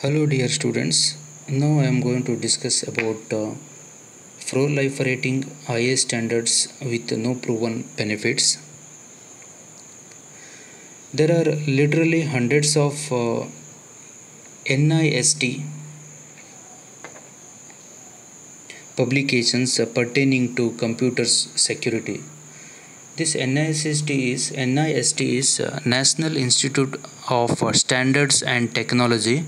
Hello dear students, now I am going to discuss about Pro Life Rating IA standards with no proven benefits. There are literally hundreds of NIST publications pertaining to computers security. This NIST is National Institute of Standards and Technology.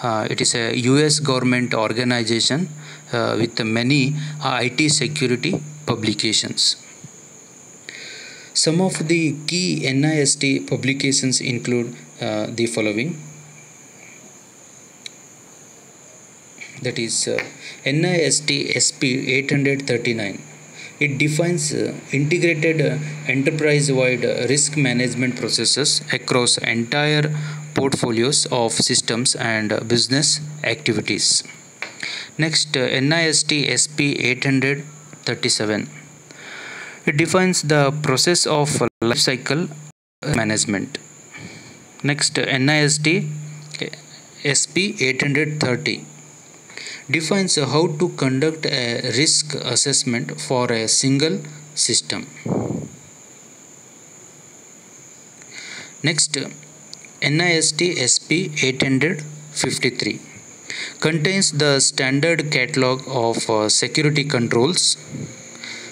It is a US government organization with many IT security publications. Some of the key NIST publications include the following. That is NIST SP 839. It defines integrated enterprise-wide risk management processes across entire portfolios of systems and business activities. Next, NIST SP 837. It defines the process of lifecycle management. Next, NIST SP 830 defines how to conduct a risk assessment for a single system. Next, NIST SP 853 contains the standard catalog of security controls.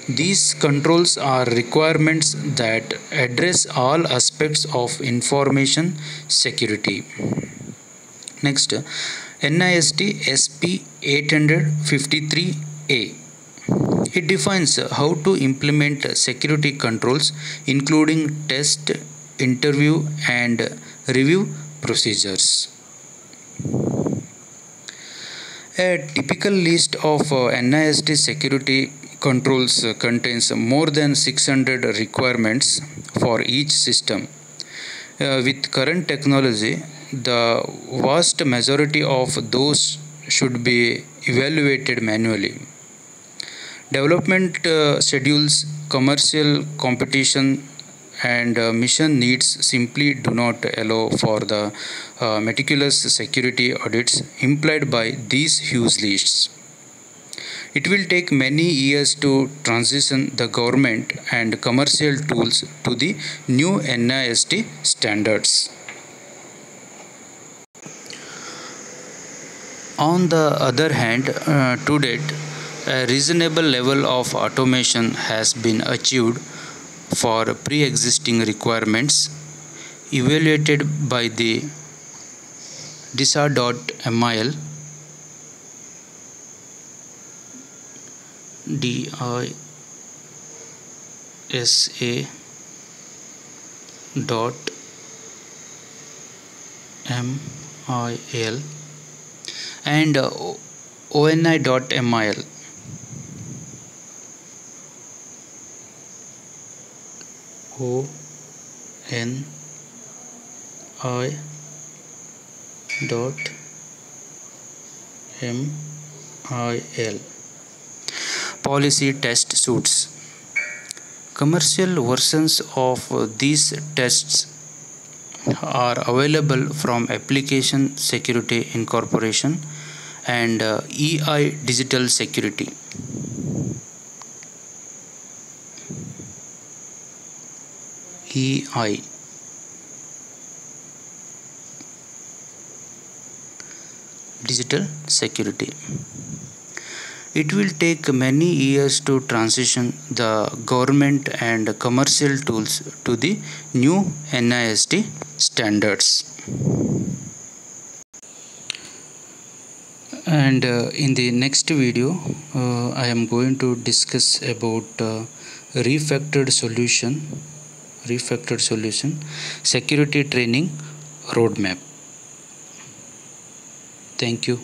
These controls are requirements that address all aspects of information security. Next, NIST SP 853A. It defines how to implement security controls, including test, interview, and review procedures. A typical list of NIST security controls contains more than 600 requirements for each system. With current technology, the vast majority of those should be evaluated manually. Development schedules, commercial competition, and mission needs simply do not allow for the meticulous security audits implied by these huge lists. It will take many years to transition the government and commercial tools to the new NIST standards. On the other hand, to date, a reasonable level of automation has been achieved for pre-existing requirements evaluated by the DISA.mil, DISA.mil and ONI.mil. ONI.mil. Policy test suites. Commercial versions of these tests are available from Application Security Incorporation and EI Digital Security. EI Digital Security. It will take many years to transition the government and commercial tools to the new NIST standards. And in the next video, I am going to discuss about refactored solution security training roadmap. Thank you.